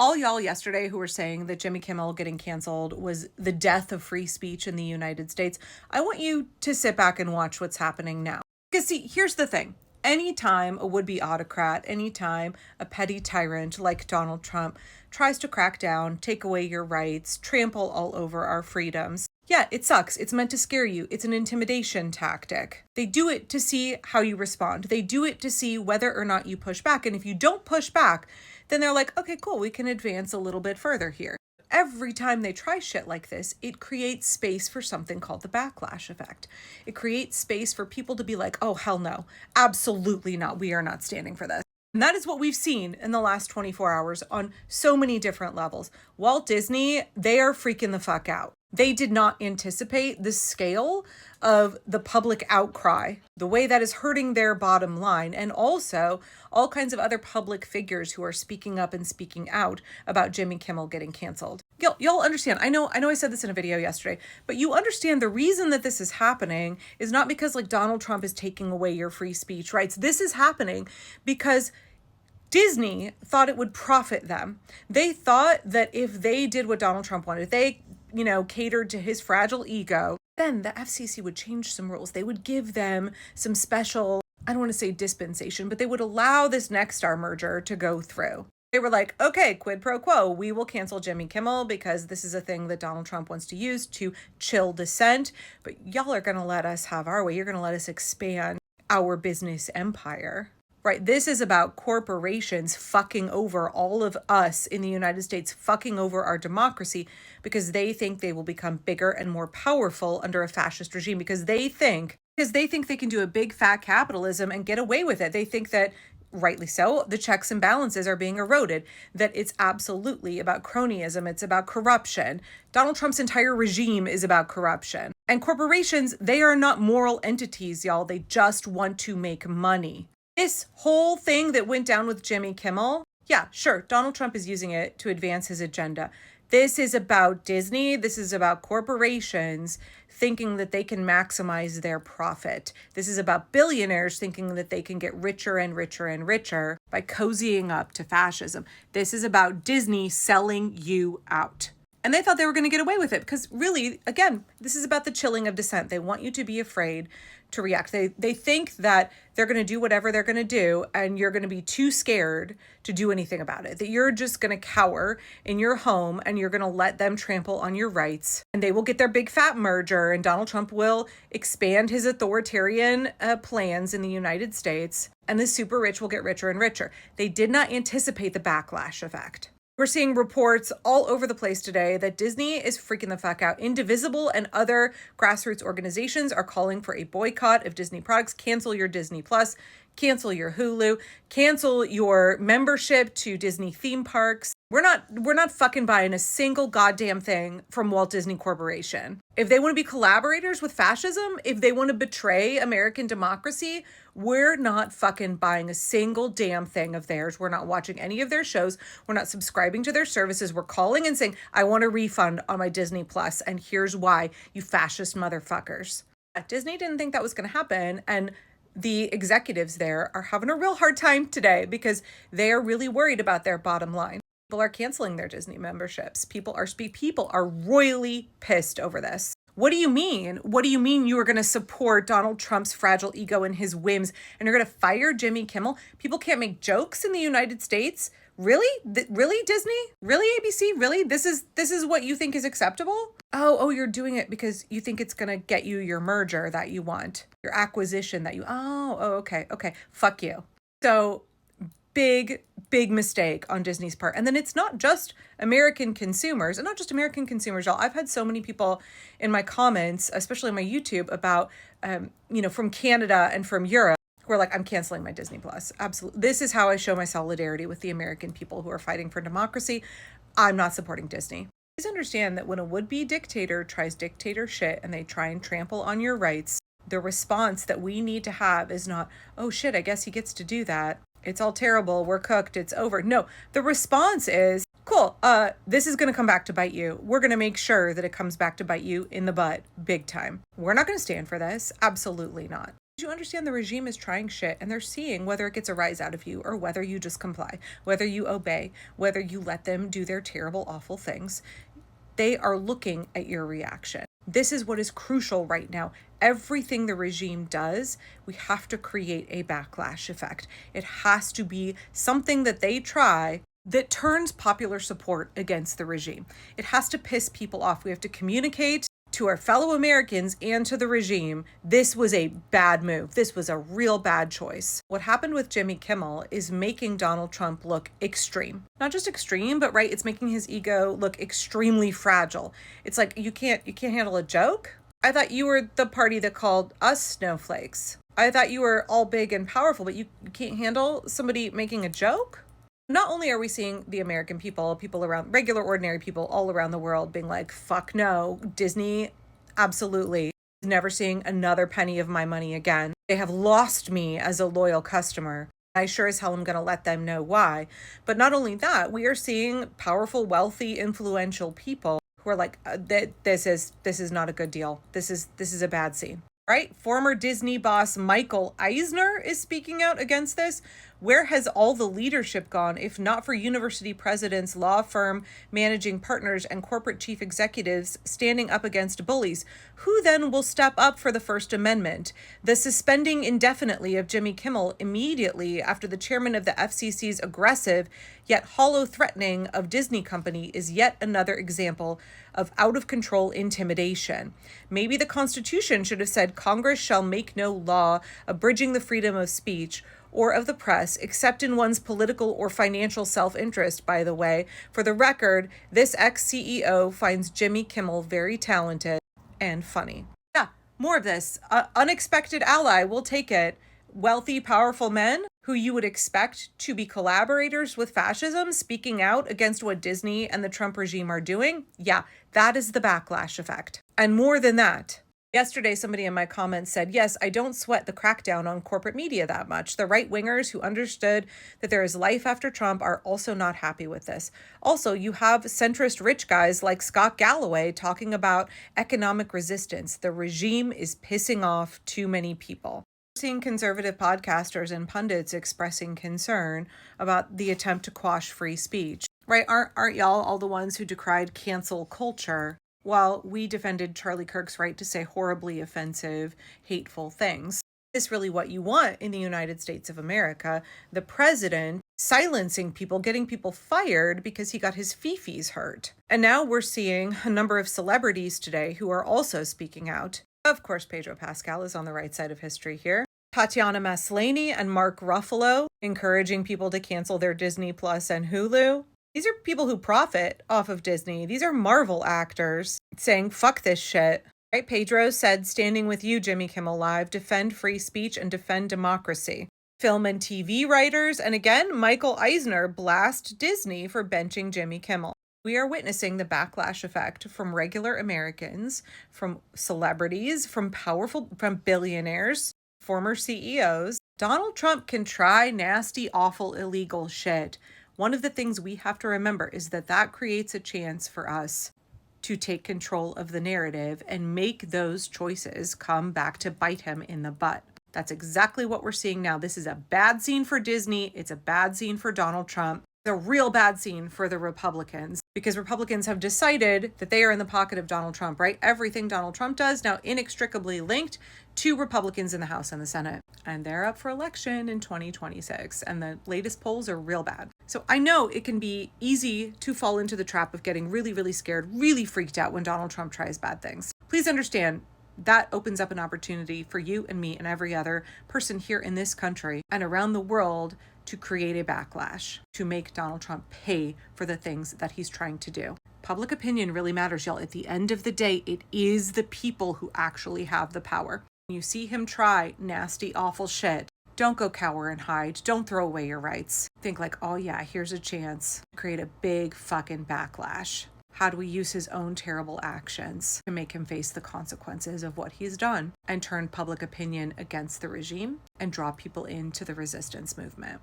All y'all yesterday who were saying that Jimmy Kimmel getting canceled was the death of free speech in the United States, I want you to sit back and watch what's happening now. Because see, here's the thing. Anytime a would-be autocrat, anytime a petty tyrant like Donald Trump tries to crack down, take away your rights, trample all over our freedoms, yeah, it sucks. It's meant to scare you. It's an intimidation tactic. They do it to see how you respond. They do it to see whether or not you push back. And if you don't push back, then they're like, okay, cool, we can advance a little bit further here. Every time they try shit like this, it creates space for something called the backlash effect. It creates space for people to be like, oh, hell no, absolutely not. We are not standing for this. And that is what we've seen in the last 24 hours on so many different levels. Walt Disney, they are freaking the fuck out. They did not anticipate the scale of the public outcry, the way that is hurting their bottom line, and also all kinds of other public figures who are speaking up and speaking out about Jimmy Kimmel getting canceled. Y'all understand. I know I said this in a video yesterday, but you understand the reason that this is happening is not because like Donald Trump is taking away your free speech rights. This is happening because Disney thought it would profit them. They thought that if they did what Donald Trump wanted, if they catered to his fragile ego, then the FCC would change some rules. They would give them some special, I don't want to say dispensation, but they would allow this Nexstar merger to go through. They were like, okay, quid pro quo, we will cancel Jimmy Kimmel because this is a thing that Donald Trump wants to use to chill dissent, but y'all are going to let us have our way. You're going to let us expand our business empire. Right, this is about corporations fucking over all of us in the United States, fucking over our democracy because they think they will become bigger and more powerful under a fascist regime because they think they can do a big fat capitalism and get away with it. They think that, rightly so, the checks and balances are being eroded, that it's absolutely about cronyism, it's about corruption. Donald Trump's entire regime is about corruption. And corporations, they are not moral entities, y'all. They just want to make money. This whole thing that went down with Jimmy Kimmel, yeah, sure, Donald Trump is using it to advance his agenda. This is about Disney. This is about corporations thinking that they can maximize their profit. This is about billionaires thinking that they can get richer and richer and richer by cozying up to fascism. This is about Disney selling you out. And they thought they were going to get away with it because really, again, this is about the chilling of dissent. They want you to be afraid to react. They think that they're going to do whatever they're going to do and you're going to be too scared to do anything about it, that you're just going to cower in your home and you're going to let them trample on your rights and they will get their big fat merger and Donald Trump will expand his authoritarian plans in the United States and the super rich will get richer and richer. They did not anticipate the backlash effect. We're seeing reports all over the place today that Disney is freaking the fuck out. Indivisible and other grassroots organizations are calling for a boycott of Disney products. Cancel your Disney Plus, cancel your Hulu, cancel your membership to Disney theme parks. We're not fucking buying a single goddamn thing from Walt Disney Corporation. If they want to be collaborators with fascism, if they want to betray American democracy, we're not fucking buying a single damn thing of theirs. We're not watching any of their shows. We're not subscribing to their services. We're calling and saying, I want a refund on my Disney Plus, and here's why, you fascist motherfuckers. Disney didn't think that was going to happen, and the executives there are having a real hard time today because they are really worried about their bottom line. People are canceling their Disney memberships. People are royally pissed over this. What do you mean? What do you mean you are going to support Donald Trump's fragile ego and his whims and you're going to fire Jimmy Kimmel? People can't make jokes in the United States? Really? Really, Disney? Really, ABC? Really? This is what you think is acceptable? Oh, you're doing it because you think it's going to get you your merger that you want, your acquisition that you, okay. Fuck you. So big mistake on Disney's part. And then it's not just American consumers, and not just American consumers, y'all. I've had so many people in my comments, especially on my YouTube, about, from Canada and from Europe, who are like, I'm canceling my Disney Plus. Absolutely. This is how I show my solidarity with the American people who are fighting for democracy. I'm not supporting Disney. Please understand that when a would-be dictator tries dictator shit and they try and trample on your rights, the response that we need to have is not, oh shit, I guess he gets to do that. It's all terrible. We're cooked. It's over. No, the response is, cool. This is going to come back to bite you. We're going to make sure that it comes back to bite you in the butt big time. We're not going to stand for this. Absolutely not. You understand the regime is trying shit and they're seeing whether it gets a rise out of you or whether you just comply, whether you obey, whether you let them do their terrible, awful things. They are looking at your reaction. This is what is crucial right now. Everything the regime does, we have to create a backlash effect. It has to be something that they try that turns popular support against the regime. It has to piss people off. We have to communicate to our fellow Americans and to the regime, this was a bad move. This was a real bad choice. What happened with Jimmy Kimmel is making Donald Trump look extreme. Not just extreme, but right, it's making his ego look extremely fragile. It's like, you can't handle a joke? I thought you were the party that called us snowflakes. I thought you were all big and powerful, but you can't handle somebody making a joke? Not only are we seeing the American people around, regular, ordinary people all around the world being like, fuck no, Disney, absolutely, never seeing another penny of my money again. They have lost me as a loyal customer. I sure as hell am going to let them know why. But not only that, we are seeing powerful, wealthy, influential people who are like, this is not a good deal. This is a bad scene. Right? Former Disney boss Michael Eisner is speaking out against this. Where has all the leadership gone if not for university presidents, law firm managing partners, and corporate chief executives standing up against bullies? Who then will step up for the First Amendment? The suspending indefinitely of Jimmy Kimmel immediately after the chairman of the FCC's aggressive yet hollow threatening of Disney company is yet another example of out-of-control intimidation. Maybe the Constitution should have said Congress shall make no law abridging the freedom of speech or of the press, except in one's political or financial self-interest, by the way. For the record, this ex-CEO finds Jimmy Kimmel very talented and funny. Yeah, more of this. Unexpected ally, we'll take it. Wealthy, powerful men who you would expect to be collaborators with fascism, speaking out against what Disney and the Trump regime are doing. Yeah, that is the backlash effect. And more than that, yesterday, somebody in my comments said, yes, I don't sweat the crackdown on corporate media that much. The right-wingers who understood that there is life after Trump are also not happy with this. Also, you have centrist rich guys like Scott Galloway talking about economic resistance. The regime is pissing off too many people. Seeing conservative podcasters and pundits expressing concern about the attempt to quash free speech. Right? Aren't y'all all the ones who decried cancel culture while we defended Charlie Kirk's right to say horribly offensive, hateful things? Is this really what you want in the United States of America? The president silencing people, getting people fired because he got his fifis hurt. And now we're seeing a number of celebrities today who are also speaking out. Of course, Pedro Pascal is on the right side of history here. Tatiana Maslany and Mark Ruffalo encouraging people to cancel their Disney Plus and Hulu. These are people who profit off of Disney. These are Marvel actors saying, fuck this shit. Right? Pedro said, standing with you, Jimmy Kimmel Live, defend free speech and defend democracy. Film and TV writers, and again, Michael Eisner blast Disney for benching Jimmy Kimmel. We are witnessing the backlash effect from regular Americans, from celebrities, from billionaires, former CEOs. Donald Trump can try nasty, awful, illegal shit. One of the things we have to remember is that creates a chance for us to take control of the narrative and make those choices come back to bite him in the butt. That's exactly what we're seeing now. This is a bad scene for Disney. It's a bad scene for Donald Trump. It's a real bad scene for the Republicans because Republicans have decided that they are in the pocket of Donald Trump, right? Everything Donald Trump does now inextricably linked to Republicans in the House and the Senate. And they're up for election in 2026. And the latest polls are real bad. So I know it can be easy to fall into the trap of getting really, really scared, really freaked out when Donald Trump tries bad things. Please understand that opens up an opportunity for you and me and every other person here in this country and around the world to create a backlash, to make Donald Trump pay for the things that he's trying to do. Public opinion really matters, y'all. At the end of the day, it is the people who actually have the power. When you see him try nasty, awful shit, don't go cower and hide. Don't throw away your rights. Think like, oh yeah, here's a chance to create a big fucking backlash. How do we use his own terrible actions to make him face the consequences of what he's done and turn public opinion against the regime and draw people into the resistance movement?